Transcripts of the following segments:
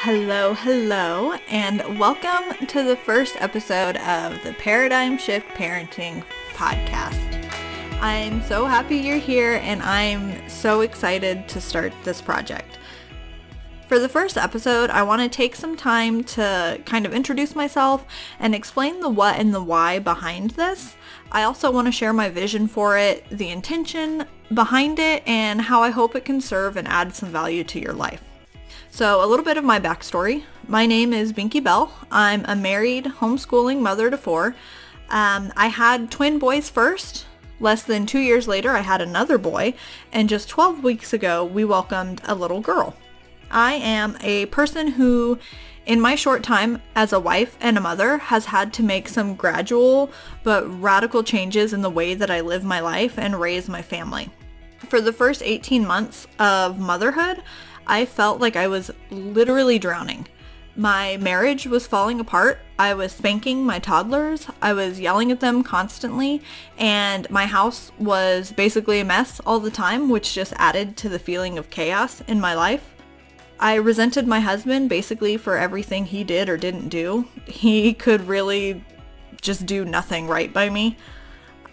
Hello, and welcome to the first episode of the Paradigm Shift Parenting podcast. I'm so happy you're here, and I'm so excited to start this project. For the first episode, I want to take some time to kind of introduce myself and explain the what and the why behind this. I also want to share my vision for it, the intention behind it, and how I hope it can serve and add some value to your life. So a little bit of my backstory. My name is Binky Bell. I'm a married, homeschooling mother to four. I had twin boys first. Less than 2 years later, I had another boy. And just 12 weeks ago, we welcomed a little girl. I am a person who, in my short time as a wife and a mother, has had to make some gradual but radical changes in the way that I live my life and raise my family. For the first 18 months of motherhood, I felt like I was literally drowning. My marriage was falling apart. I was spanking my toddlers. I was yelling at them constantly, and my house was basically a mess all the time, which just added to the feeling of chaos in my life. I resented my husband basically for everything he did or didn't do. He could really just do nothing right by me.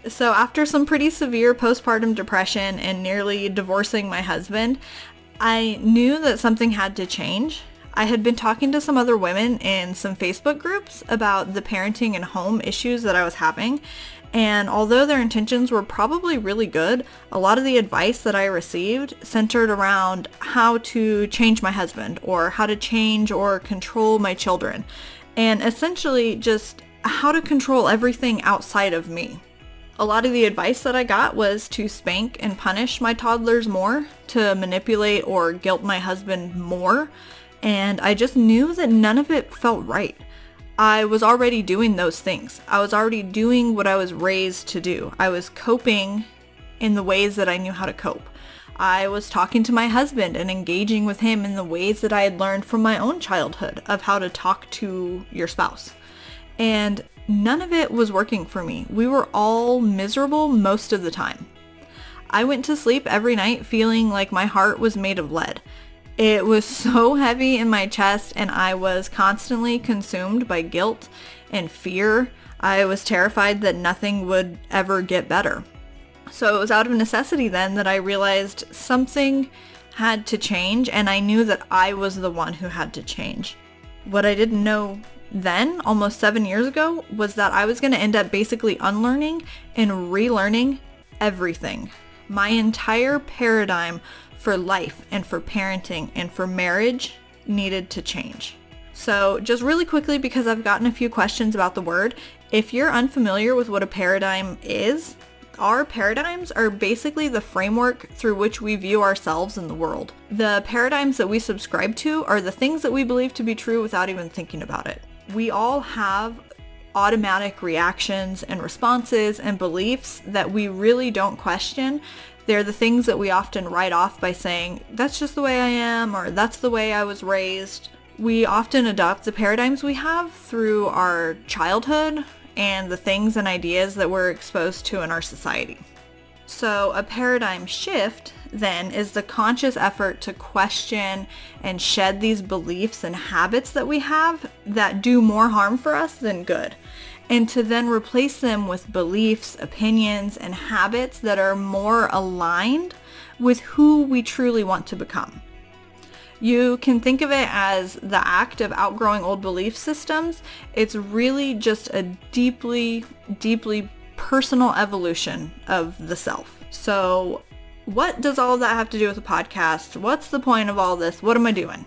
So after some pretty severe postpartum depression and nearly divorcing my husband, I knew that something had to change. I had been talking to some other women in some Facebook groups about the parenting and home issues that I was having, and although their intentions were probably really good, a lot of the advice that I received centered around how to change my husband or how to change or control my children, and essentially just how to control everything outside of me. A lot of the advice that I got was to spank and punish my toddlers more, to manipulate or guilt my husband more, and I just knew that none of it felt right. I was already doing those things. I was already doing what I was raised to do. I was coping in the ways that I knew how to cope. I was talking to my husband and engaging with him in the ways that I had learned from my own childhood of how to talk to your spouse. And none of it was working for me. We were all miserable most of the time. I went to sleep every night feeling like my heart was made of lead. It was so heavy in my chest, and I was constantly consumed by guilt and fear. I was terrified that nothing would ever get better. So it was out of necessity then that I realized something had to change, and I knew that I was the one who had to change. What I didn't know then, almost 7 years ago, was that I was going to end up basically unlearning and relearning everything. My entire paradigm for life and for parenting and for marriage needed to change. So just really quickly, because I've gotten a few questions about the word, if you're unfamiliar with what a paradigm is, our paradigms are basically the framework through which we view ourselves in the world. The paradigms that we subscribe to are the things that we believe to be true without even thinking about it. We all have automatic reactions and responses and beliefs that we really don't question. They're the things that we often write off by saying, that's just the way I am, or that's the way I was raised. We often adopt the paradigms we have through our childhood and the things and ideas that we're exposed to in our society. So a paradigm shift then is the conscious effort to question and shed these beliefs and habits that we have that do more harm for us than good, and to then replace them with beliefs, opinions, and habits that are more aligned with who we truly want to become. You can think of it as the act of outgrowing old belief systems. It's really just a deeply, deeply personal evolution of the self. So what does all of that have to do with a podcast? What's the point of all this? What am I doing?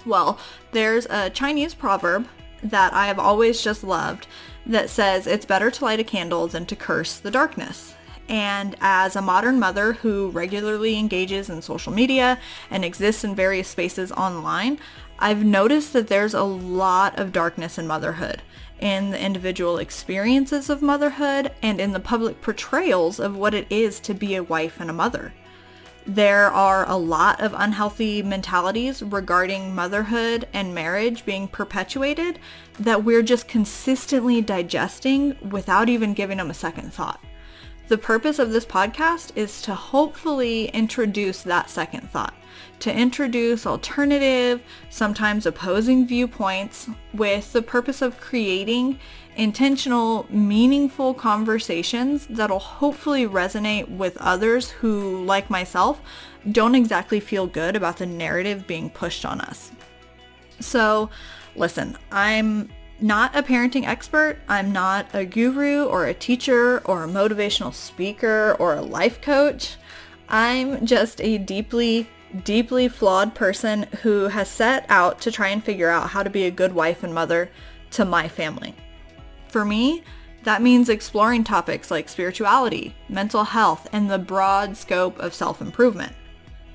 Well, there's a Chinese proverb that I have always just loved that says it's better to light a candle than to curse the darkness. And as a modern mother who regularly engages in social media and exists in various spaces online, I've noticed that there's a lot of darkness in motherhood, in the individual experiences of motherhood, and in the public portrayals of what it is to be a wife and a mother. There are a lot of unhealthy mentalities regarding motherhood and marriage being perpetuated that we're just consistently digesting without even giving them a second thought. The purpose of this podcast is to hopefully introduce that second thought, to introduce alternative, sometimes opposing viewpoints with the purpose of creating intentional, meaningful conversations that'll hopefully resonate with others who, like myself, don't exactly feel good about the narrative being pushed on us. So, listen, I'm not a parenting expert. I'm not a guru or a teacher or a motivational speaker or a life coach. I'm just a deeply flawed person who has set out to try and figure out how to be a good wife and mother to my family. For me, that means exploring topics like spirituality, mental health, and the broad scope of self-improvement.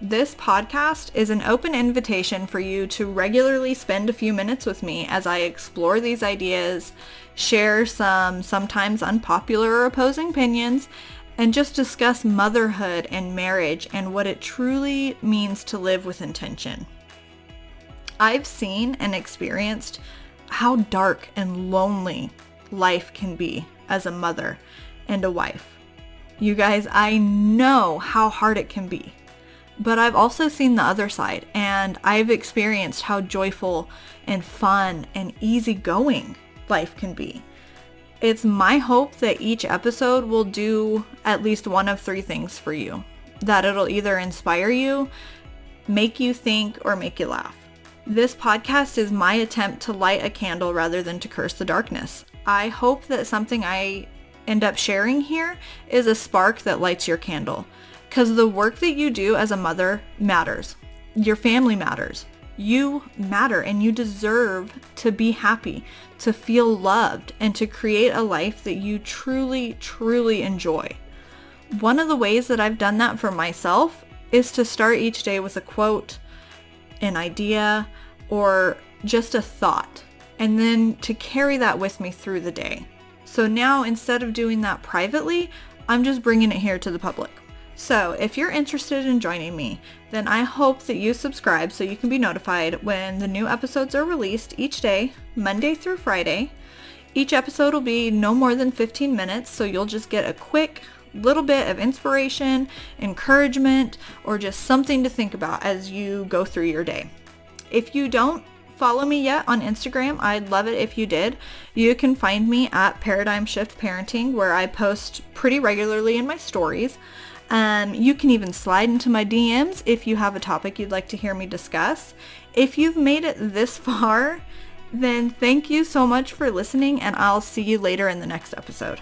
This podcast is an open invitation for you to regularly spend a few minutes with me as I explore these ideas, share some sometimes unpopular or opposing opinions, and just discuss motherhood and marriage and what it truly means to live with intention. I've seen and experienced how dark and lonely life can be as a mother and a wife. You guys, I know how hard it can be. But I've also seen the other side, and I've experienced how joyful and fun and easygoing life can be. It's my hope that each episode will do at least one of three things for you. That it'll either inspire you, make you think, or make you laugh. This podcast is my attempt to light a candle rather than to curse the darkness. I hope that something I end up sharing here is a spark that lights your candle. Because the work that you do as a mother matters. Your family matters. You matter, and you deserve to be happy, to feel loved, and to create a life that you truly, truly enjoy. One of the ways that I've done that for myself is to start each day with a quote, an idea, or just a thought, and then to carry that with me through the day. So now, instead of doing that privately, I'm just bringing it here to the public. So if you're interested in joining me, then I hope that you subscribe so you can be notified when the new episodes are released each day, Monday through Friday. Each episode will be no more than 15 minutes, so you'll just get a quick little bit of inspiration, encouragement, or just something to think about as you go through your day. If you don't follow me yet on Instagram, I'd love it if you did. You can find me at Paradigm Shift Parenting, where I post pretty regularly in my stories. You can even slide into my DMs if you have a topic you'd like to hear me discuss. If you've made it this far, then thank you so much for listening, and I'll see you later in the next episode.